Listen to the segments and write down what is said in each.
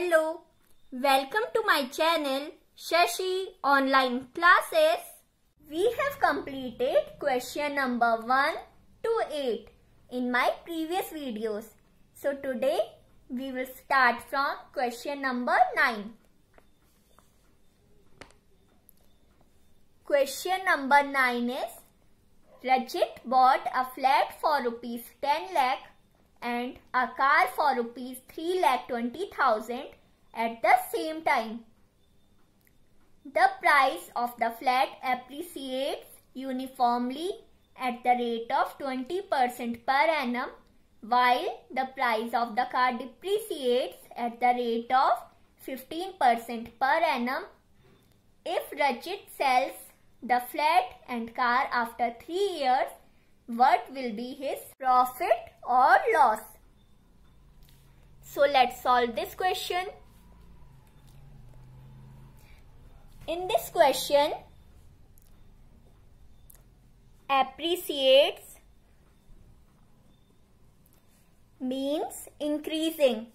Hello, welcome to my channel Shashi Online Classes. We have completed question number 1 to 8 in my previous videos. So today we will start from question number 9. Question number 9 is Rajit bought a flat for rupees 10 lakh and a car for rupees 3,20,000 at the same time. The price of the flat appreciates uniformly at the rate of 20% per annum, while the price of the car depreciates at the rate of 15% per annum. If Rajit sells the flat and car after 3 years, what will be his profit or loss? So let's solve this question. In this question, appreciates means increasing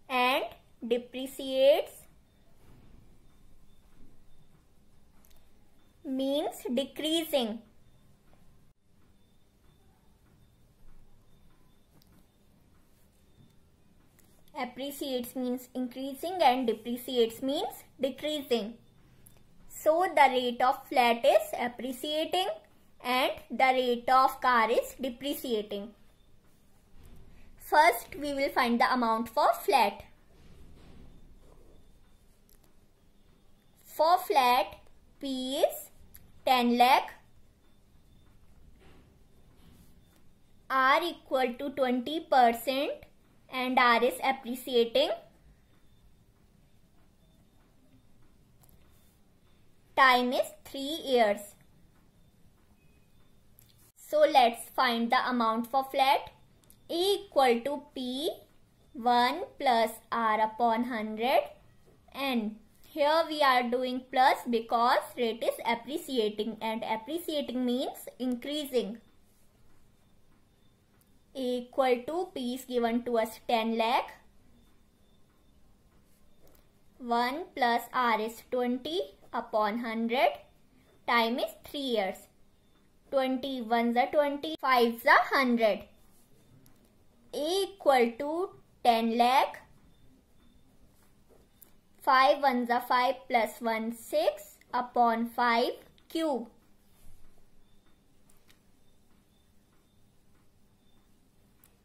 and depreciates means decreasing. Appreciates means increasing and depreciates means decreasing. So the rate of flat is appreciating and the rate of car is depreciating. First we will find the amount for flat. For flat, P is 10 lakh, R equal to 20% and R is appreciating. Time is 3 years. So let's find the amount for flat. E equal to P 1 plus R upon 100 and here we are doing plus because rate is appreciating and appreciating means increasing. Equal to P is given to us 10 lakh. 1 plus R is 20 upon 100. Time is 3 years. 20 ones are 20, 5s are 100. Equal to 10 lakh. 5 ones are 5 plus 1 6 upon 5 cube.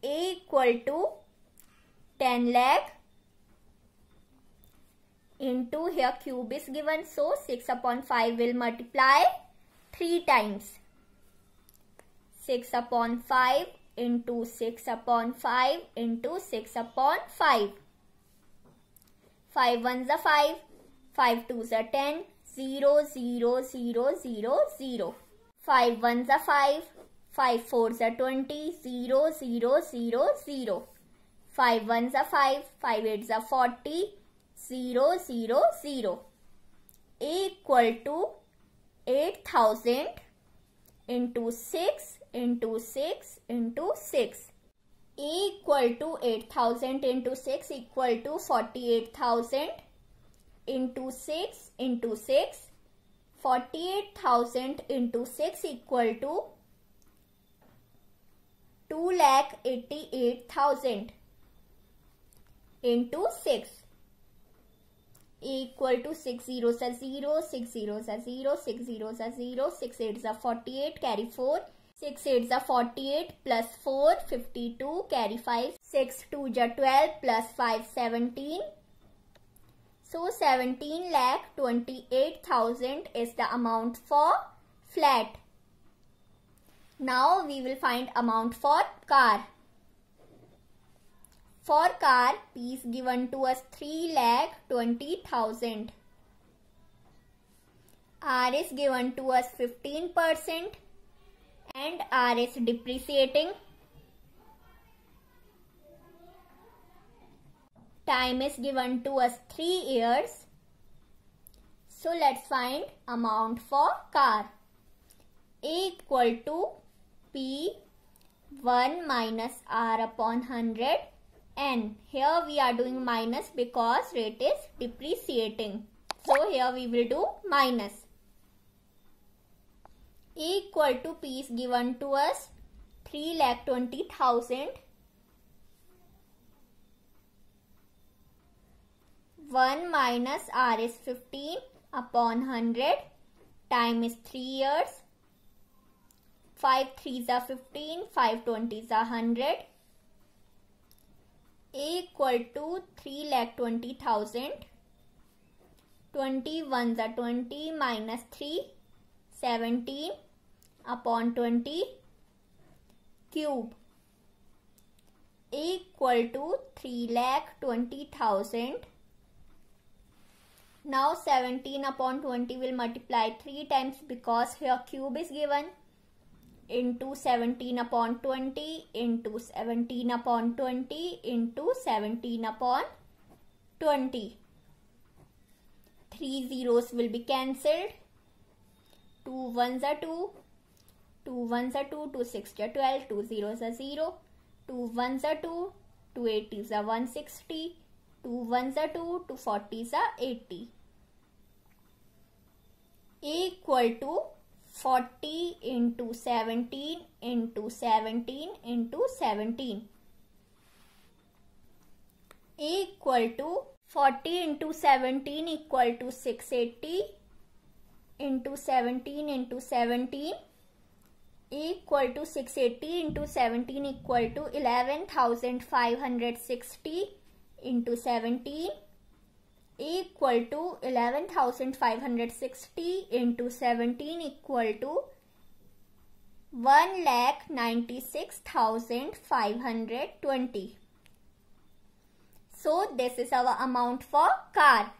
Equal to 10 lakh into here cube is given, so 6 upon 5 will multiply 3 times. 6 upon 5 into 6 upon 5 into 6 upon 5. 5 ones are 5, 5 twos are 10, 0, 0, 0, 0, 0. 5 ones are 5, 5 fours are 20, 0, 0, 0, 0. 5 ones are 5, 5 eights are 40, 0, 0, 0. Equal to 8,000 into 6 into 6 into 6. Equal to 8,000 into 6 equal to 48,000 into 6 into 6. 48,000 into 6 equal to 2,88,000 into 6 equal to 6 zeros are 0, 6 zeros are 0, 6 zeros are 0, 6 eights are 48, carry 4. 6 eights are 48 plus 4, 52, carry 5. 6 twos are 12 plus 5, 17. So 17,28,000 is the amount for flat. Now we will find amount for car. For car, P is given to us 3,20,000. R is given to us 15%. And R is depreciating. Time is given to us 3 years. So let's find amount for car. A equal to P 1 minus r upon 100 n. Here we are doing minus because rate is depreciating. So here we will do minus. Equal to P is given to us 3,20,000. 1 minus r is 15 upon 100. Time is 3 years. 5 3s are 15, 5 20s are 100. Equal to 3,20,000. 20 ones are 20 minus 3, 17 upon 20 cube equal to 3,20,000. Now 17 upon 20 will multiply 3 times because here cube is given, into 17 upon 20 into 17 upon 20 into 17 upon 20. 3 zeros will be cancelled. 2 ones are 2. 2 ones are 2. 2 6 are 12. 2 zeros are 0. 2 ones are 2. 2 80s are 160. 2 ones are 2. 2 40s are 80. Equal to 40 into 17 into 17 into 17. Equal to 40 into 17 equal to 680 into 17 into 17 equal to 680 into 17 equal to 11,560 into 17 equal to 11,560 into 17 equal to 1,96,520. So this is our amount for car.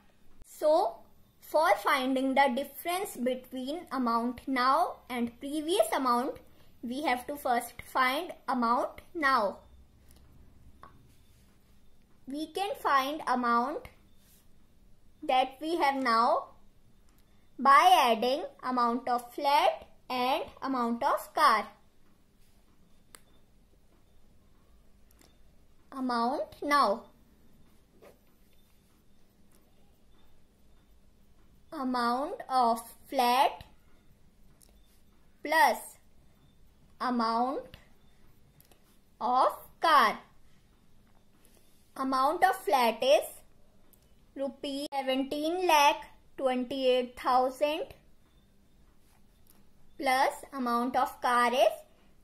So for finding the difference between amount now and previous amount, we have to first find amount now. We can find amount that we have now by adding amount of flat and amount of car. Amount now. Amount of flat plus amount of car. Amount of flat is rupees 17,28,000 plus amount of car is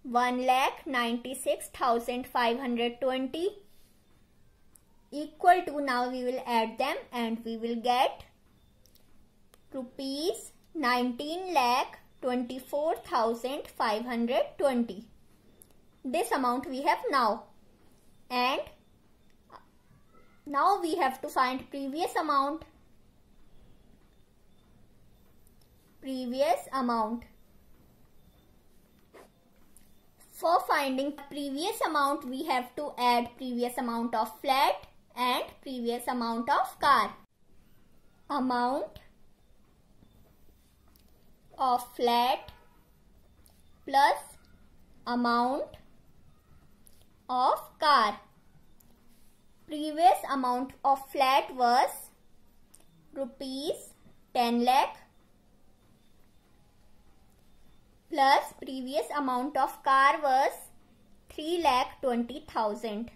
1,96,520 equal to, now we will add them and we will get rupees 19,24,520. This amount we have now, and now we have to find previous amount. Previous amount. For finding previous amount, we have to add previous amount of flat and previous amount of car. Amount of flat plus amount of car. Previous amount of flat was rupees 10 lakh plus previous amount of car was 3,20,000.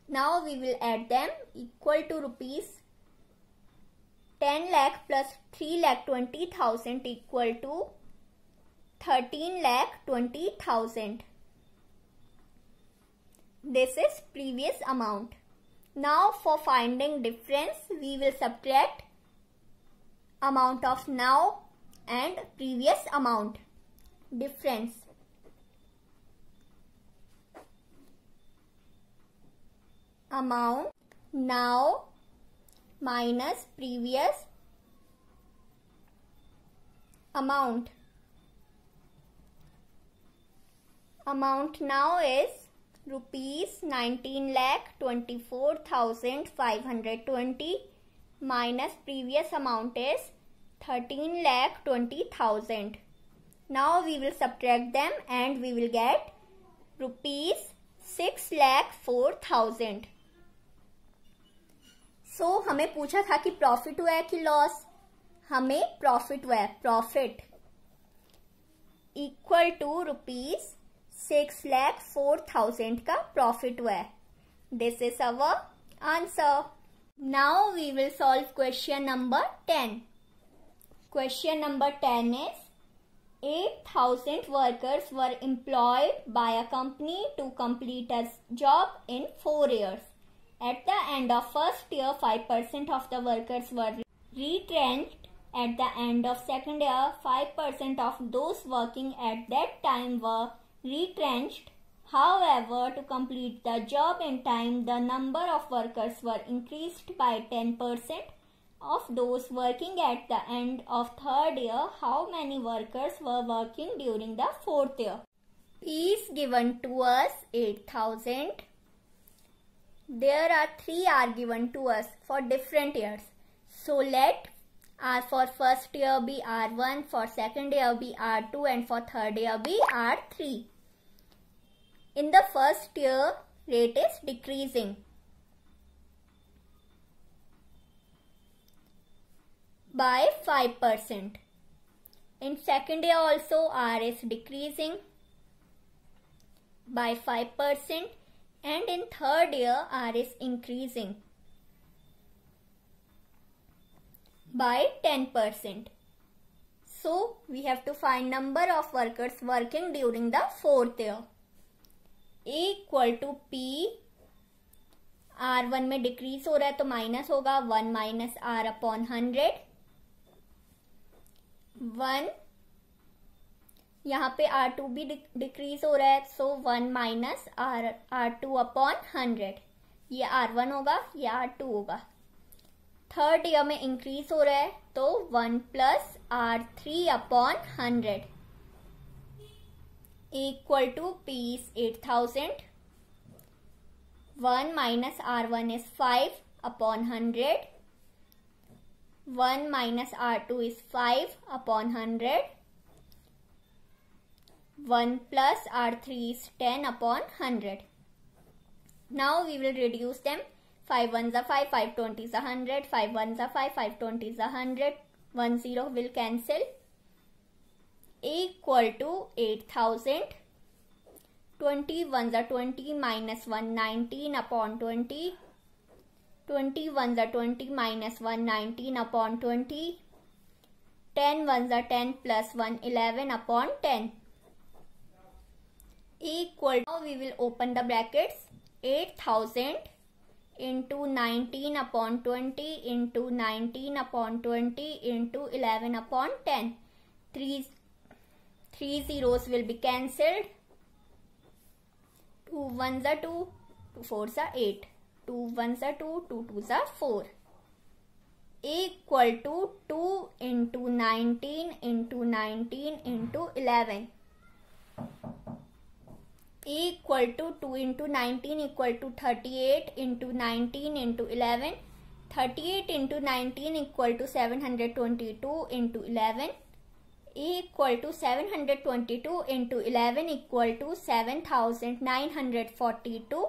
Now we will add them equal to rupees 10 lakh plus 3,20,000 equal to 13,20,000. This is previous amount. Now for finding difference, we will subtract amount of now and previous amount. Difference. Amount now minus previous amount. Amount now is rupees 19,24,520 minus previous amount is 13,20,000. Now we will subtract them and we will get rupees 6,04,000. So हमें पूछा था कि profit हुआ है कि loss. हमें profit हुआ है. प्रॉफिट इक्वल टू रुपीज 6,04,000 का प्रॉफिट हुआ है. This is our answer. Now we will solve question number 10. Question number 10 is 8,000 workers were employed by a company to complete a job in 4 years. At the end of first year, 5% of the workers were retrenched. At the end of second year, 5% of those working at that time were retrenched. However, to complete the job in time, the number of workers were increased by 10%. Of those working at the end of third year, how many workers were working during the fourth year? P is given to us 8,000. There are 3 are given to us for different years. So let R for first year be R1, for second year be R2 and for third year be R3. In the first year, rate is decreasing. By 5%. In second year also R is decreasing by 5% and in third year R is increasing by 10%. So we have to find number of workers working during the fourth year. A equal to P. R1 में decrease हो रहा है तो minus होगा 1 minus R upon 100. 1 यहाँ पे R2 भी decrease हो रहा है सो 1 माइनस R2 अपॉन 100. ये R1 होगा ये R2 होगा. थर्ड ईयर में इंक्रीज हो रहा है तो 1 plus R3 upon 100 equal to P is 8,000. 1 minus R1 is 5 upon 100. 1 minus R2 is 5 upon 100. 1 plus R3 is 10 upon 100. Now we will reduce them. 5 ones are 5, 5 20s are 100, 5 ones are 5, 5 20s are 100. 1 0 will cancel. Equal to 8,000. 20 ones are 20 minus 1 19 upon 20. 20 ones are 20 minus 1 19 upon 20. 10 ones are 10 plus 1 11 upon 10. Equal. Now we will open the brackets. 8,000 into 19 upon 20 into 19 upon 20 into 11 upon 10. 3 zeros will be cancelled. 2 ones are 2, 2 fours are 8. 2 ones are 2, 2 twos are 4. Equal to 2 into 19 into 19 into 11. Equal to 2 into 19 equal to 38 into 19 into 11. 38 into 19 equal to 722 into 11. Equal to 722 into 11 equal to 7,942.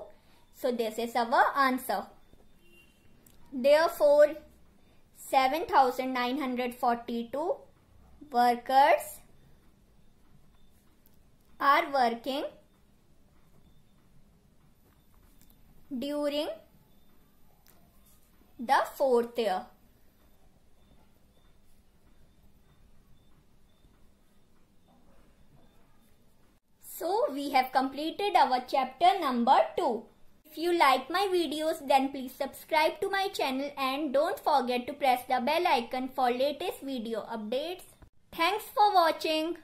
So this is our answer. Therefore 7,942 workers are working during the fourth year. So we have completed our chapter number 2. If you like my videos, then please subscribe to my channel and don't forget to press the bell icon for latest video updates. Thanks for watching.